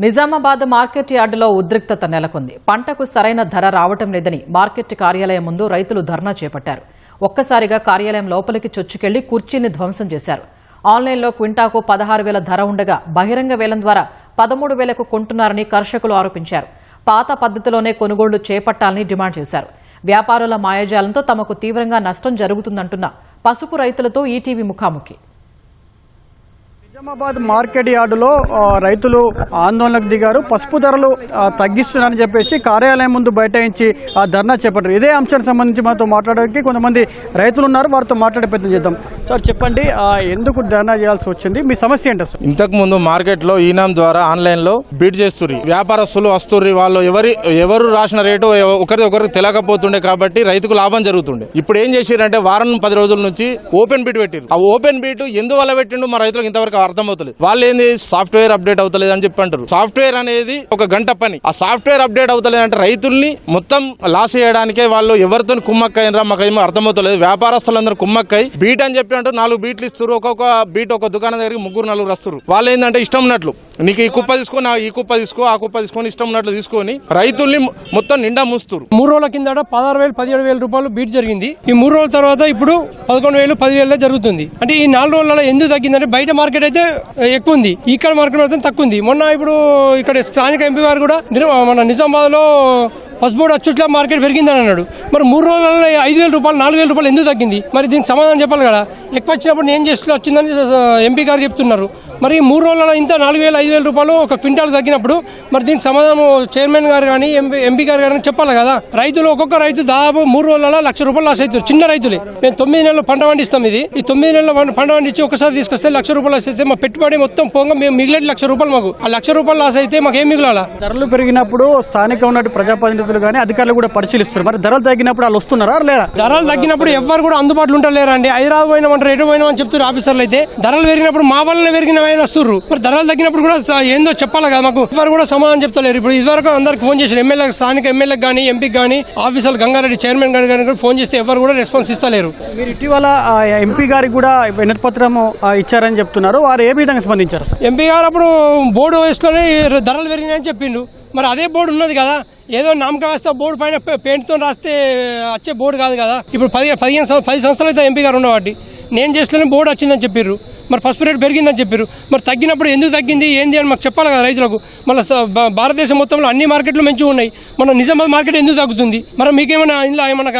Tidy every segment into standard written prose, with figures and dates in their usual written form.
Nizamabad market యార్డులో ఉద్రిక్తత నెలకొంది. పంటకు సరైన ధర రావటం లేదని మార్కెట్ కార్యాలయం ముందు రైతులు ధర్నా చేపట్టారు. ఒక్కసారిగా కార్యాలయం లోపలికి చొచ్చుకెళ్లి కుర్చీని ధ్వంసం చేశారు. ఆన్లైన్లో క్వింటాకు 16,000 ధర ఉండగా బహిరంగ వేలం ద్వారా 13,000కు కొంటున్నారని కర్షకులు ఆరోపించారు. పాత పద్ధతిలోనే కొనుగోళ్లు చేపట్టాలని డిమాండ్ చేశారు. వ్యాపారుల మాయాజాలంతో తమకు తీవ్రంగా నష్టం జరుగుతుందంటున్న పసుపు రైతులతో ఈటీవీ ముఖాముఖి. నిజామాబాద్ మార్కెట్ యార్డులో రైతులు ఆందోళనకు దిగారు. పసుపు ధరలు తగ్గిస్తున్నారని చెప్పేసి కార్యాలయం ముందు బైఠాయించి ధర్నా చేపట్టారు. ఇదే అంశానికి సంబంధించి మనతో మాట్లాడడానికి కొంతమంది రైతులు ఉన్నారు. వారితో మాట్లాడే ప్రయత్నం చేద్దాం. సార్ చెప్పండి, ఎందుకు ధర్నా చేయాల్సి వచ్చింది? మీ సమస్య ఏంటి సార్? ఇంతకు ముందు మార్కెట్ లో ఈనాం ద్వారా ఆన్లైన్ లో బీట్ చేస్తుర్రు. వ్యాపారస్తులు వస్తుర్రు. వాళ్ళు ఎవరు రాసిన రేటు ఒకరికి తెలియకపోతుండే కాబట్టి రైతుకు లాభం జరుగుతుండే. ఇప్పుడు ఏం చేసిరంటే వారం 10 రోజుల నుంచి ఓపెన్ బీట్ పెట్టిరు. ఆ ఓపెన్ బీట్ ఎందువల్ల పెట్టిండు మా రైతులకు ఇంతవరకు అర్థమవుతలేదు. వాళ్ళు ఏంది సాఫ్ట్వేర్ అప్డేట్ అవుతలేదు అని చెప్పి అంటారు. సాఫ్ట్వేర్ అనేది ఒక గంట పని. ఆ సాఫ్ట్వేర్ అప్డేట్ అవుతలేదు అంటే రైతుల్ని మొత్తం లాస్ చేయడానికే వాళ్ళు ఎవరితో కుమ్మక్కైనరా మాకేమో అర్థమవుతలేదు. వ్యాపారస్తులందరూ కుమ్మక్కై బీట్ అని చెప్పి అంటారు. 4 బీట్లు ఇస్తారు. ఒక్కొక్క బీట్ ఒక దుకాణం దగ్గరికి 3-4 వస్తారు. వాళ్ళు ఏంటంటే ఇష్టం ఉన్నట్లు నీకు ఈ కుప్ప తీసుకో, ఈ కుప్ప తీసుకో, ఆ కుప్ప తీసుకొని ఇష్టం ఉన్నట్లు తీసుకొని రైతుల్ని మొత్తం నిండా మూస్తారు. 3 రోజుల కింద 16,000 17,000 రూపాయలు బీట్ జరిగింది. ఈ 3 రోజుల తర్వాత ఇప్పుడు 11,000 10,000 జరుగుతుంది. అంటే ఈ 4 రోజులలో ఎందుకు తగ్గిందంటే బయట మార్కెట్ అయితే ఎక్కువ ఉంది, ఇక్కడ మార్కెట్ అయితే తక్కువ ఉంది. మొన్న ఇప్పుడు ఇక్కడ స్థానిక ఎంపీ గారు కూడా మన నిజామాబాద్ లో పసుబోర్డు అచ్చుట్ల మార్కెట్ పెరిగిందని అన్నాడు. మరి 3 రోజులలో 5,000 రూపాయలు 4,000 రూపాయలు ఎందుకు తగ్గింది? మరి దీనికి సమాధానం చెప్పాలి కదా. ఎక్కువ వచ్చినప్పుడు నేను చేస్తూ వచ్చిందని ఎంపీ గారు చెప్తున్నారు. మరి 3 రోజులలో ఇంత 4,000 5,000 రూపాయలు ఒక క్వింటాల్ తగ్గినప్పుడు మరి దీనికి సమాధానం చైర్మన్ గారు కానీ ఎంపీ గారు కానీ చెప్పాలి కదా. రైతులు ఒక్కొక్క రైతు దాదాపు 3 రోజులలో 1,00,000 రూపాయలు లాస్ అవుతారు. చిన్న రైతులే. మేము 9 నెలలు పంట పండిస్తాం. ఈ 9 నెలల పంట పండించి ఒకసారి తీసుకొస్తే 1,00,000 రూపాయలు లాస్ అయితే మా పెట్టుబడి మొత్తం పోగా మేము మిగిలేదు 1,00,000 రూపాయలు. మాకు ఆ 1,00,000 రూపాయలు లాస్ అయితే మాకు ఏం మిగిలాలా? ధరలు పెరిగినప్పుడు స్థానిక ఉన్నట్టు ప్రజాప్రతినిధులు కానీ అధికారులు కూడా పరిశీలిస్తారు. మరి ధరలు తగ్గినప్పుడు వాళ్ళు వస్తున్నారా లేదా? ధరలు తగ్గినప్పుడు ఎవరు కూడా అందుబాటులో ఉంటారు అండి. హైదరాబాద్ పోయినామంటారు, ఎటు పోయినామని చెప్తారు ఆఫీసర్లు అయితే. ధరలు పెరిగినప్పుడు మా వల్లనే పెరిగినవైనా వస్తున్నారు. మరి ధరలు తగ్గినప్పుడు కూడా ఏందో చెప్పాలి కదా. మాకు ఎవరు కూడా సమాధానం చెప్తలేరు. ఇప్పుడు ఇదివరకు అందరికి ఫోన్ చేశారు. ఎమ్మెల్యే స్థానిక ఎమ్మెల్యేకి కానీ ఎంపీకి కానీ ఆఫీసర్లు గంగారెడ్డి చైర్మన్ గారు కానీ ఫోన్ చేస్తే ఎవరు కూడా రెస్పాన్స్ ఇస్తలేరు. మీరు ఇటీవల ఎంపీ గారికి కూడా వినతి పత్రం ఇచ్చారని చెప్తున్నారు. వారు ఏ విధంగా స్పందించారు? ఎంపీ గారు అప్పుడు బోర్డు వయసులోనే ధరలు పెరిగినాయని చెప్పిండు. మరి అదే బోర్డు ఉన్నది కదా. ఏదో నామక వేస్తే బోర్డు పైన పెయింట్తో రాస్తే వచ్చే బోర్డు కాదు కదా. ఇప్పుడు 10 సంవత్సరాలు అయితే ఎంపీ గారు ఉన్నవాటి నేను చేస్తేనే బోర్డు వచ్చిందని చెప్పారు. మరి పసుపు రేటు పెరిగిందని చెప్పారు. మరి తగ్గినప్పుడు ఎందుకు తగ్గింది ఏంది అని మాకు చెప్పాలి కదా రైతులకు. మళ్ళీ భారతదేశం మొత్తంలో అన్ని మార్కెట్లు మంచిగా ఉన్నాయి. మన నిజామాబాద్ మార్కెట్ ఎందుకు తగ్గుతుంది? మరి మీకేమైనా ఇందులో ఏమైనా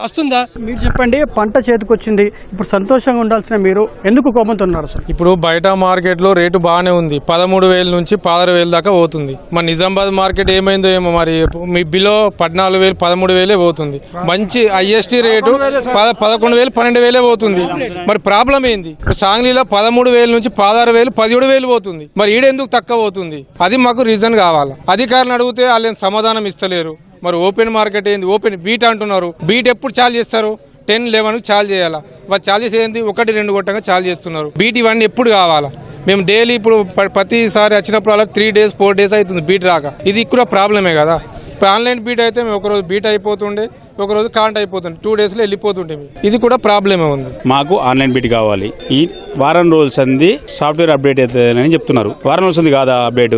వస్తుందా? మీరు చెప్పండి. పంట చేతికొచ్చింది, ఇప్పుడు సంతోషంగా ఉండాల్సిన మీరు ఎందుకు కోపంతో ఉన్నారు సార్? ఇప్పుడు బయట మార్కెట్లో రేటు బాగానే ఉంది. 13,000 నుంచి 16,000 దాకా పోతుంది. మన నిజామాబాద్ మార్కెట్ ఏమైందో ఏమో. మరి మీ బిలో 14,000 13,000 పోతుంది. మంచి ఐఎస్టీ రేటు 11,000 12,000 పోతుంది. మరి ప్రాబ్లం ఏంది? సాంగ్లీలో 13,000 నుంచి 16,000 17,000 పోతుంది. మరి ఈడెందుకు తక్కువ పోతుంది? అది మాకు రీజన్ కావాలి. అధికారులను అడిగితే వాళ్ళు సమాధానం ఇస్తలేరు. మరి ఓపెన్ మార్కెట్ ఏంది? ఓపెన్ బీట్ అంటున్నారు. బీట్ ఎప్పుడు చాలు చేస్తారు? 10-11 చాలు చేయాలా? వాళ్ళు చాలు చేసేది 1-2 గొట్టంగా చాలు చేస్తున్నారు. బీట్ ఇవన్నీ ఎప్పుడు కావాలా? మేము డైలీ ఇప్పుడు ప్రతిసారి వచ్చినప్పుడు అలా 3 days 4 days అవుతుంది బీట్ రాక. ఇది కూడా ప్రాబ్లమే కదా. ఇప్పుడు ఆన్లైన్ బీట్ అయితే మేము ఒకరోజు బీట్ అయిపోతుండే, ఒకరోజు కాంట్ అయిపోతుండే, 2 daysలో వెళ్ళిపోతుండే. ఇది కూడా ప్రాబ్లమే ఉంది. మాకు ఆన్లైన్ బీట్ కావాలి. ఈ వారం రోజులు సంది సాఫ్ట్వేర్ అప్డేట్ అవుతుందని చెప్తున్నారు. వారం రోజులు సంది కాదా అప్డేట్?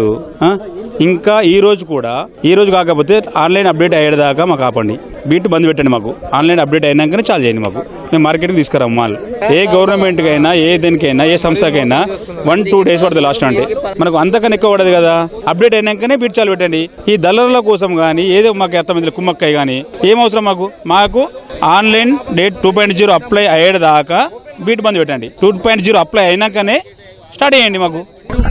ఇంకా ఈ రోజు కాకపోతే ఆన్లైన్ అప్డేట్ అయ్యేదాకా మాకు ఆపండి. బీట్ బంద్ పెట్టండి. మాకు ఆన్లైన్ అప్డేట్ అయినాకనే చాలు చేయండి. మాకు మేము మార్కెట్కి తీసుకురాము మాల్. ఏ గవర్నమెంట్కి అయినా ఏ దేనికైనా ఏ సంస్థకైనా 1-2 days పడుతుంది లాస్ట్. అంటే మనకు అంతకన్నా ఎక్కువ పడదు కదా. అప్డేట్ అయినాకనే బీట్ చాలు పెట్టండి. ఈ దళారుల కోసం కానీ ఏదో మాకు 8 కుమ్మక్కాయ కానీ ఏం అవసరం మాకు ఆన్లైన్ డేట్ 2.0 అప్లై అయ్యేదాకా బీట్ బంద్ పెట్టండి. 2.0 అప్లై అయినాకనే స్టార్ట్ చేయండి. మాకు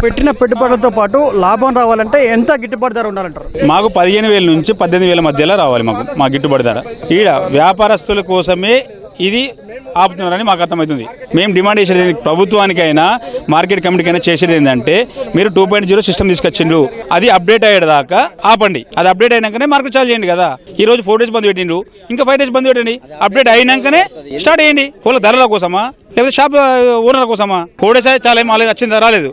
పెట్టిన పెట్టుబడులతో పాటు లాభం రావాలంటే ఎంత గిట్టుబాటు ధర ఉండాలంటారు? మాకు 15,000 నుంచి 18,000 మధ్యలో రావాలి. మా గిట్టుబాటు ధర. ఈడ వ్యాపారస్తుల కోసమే ఇది ఆపుతున్నారని మాకు అర్థమవుతుంది. మేము డిమాండ్ చేసేది ప్రభుత్వానికైనా మార్కెట్ కమిటీకైనా చేసేది ఏంటంటే మీరు 2.0 సిస్టమ్ తీసుకొచ్చిండ్రు, అది అప్డేట్ అయ్యేదాకా ఆపండి. అది అప్డేట్ అయినాకనే మార్కెట్ చాలు చేయండి కదా. ఈ రోజు 4 days బంద్ పెట్టిండ్రు, ఇంకా 5 days బంద్ పెట్టండి. అప్డేట్ అయినాకనే స్టార్ట్ చేయండి. వాళ్ళ ధరల కోసమా లేకపోతే షాప్ ఓనర్ల కోసమా? 4 days చాలా ఏం వచ్చిందా? రాలేదు.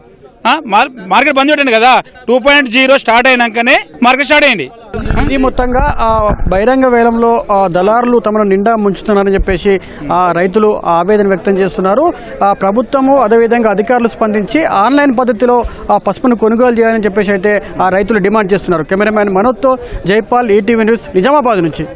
మార్కెట్ బంద్ పెట్టండి కదా. 2.0 స్టార్ట్ అయినాకనే మార్కెట్ స్టార్ట్ అయ్యింది. ఈ మొత్తంగా బహిరంగ వేలంలో దళారులు తమను నిండా ముంచుతున్నారని చెప్పేసి రైతులు ఆవేదన వ్యక్తం చేస్తున్నారు. ప్రభుత్వము అదేవిధంగా అధికారులు స్పందించి ఆన్లైన్ పద్ధతిలో పసుపును కొనుగోలు చేయాలని చెప్పేసి అయితే రైతులు డిమాండ్ చేస్తున్నారు. కెమెరామ్యాన్ మనోజ్తో జైపాల్, ఈటీవీ న్యూస్, నిజామాబాద్ నుంచి.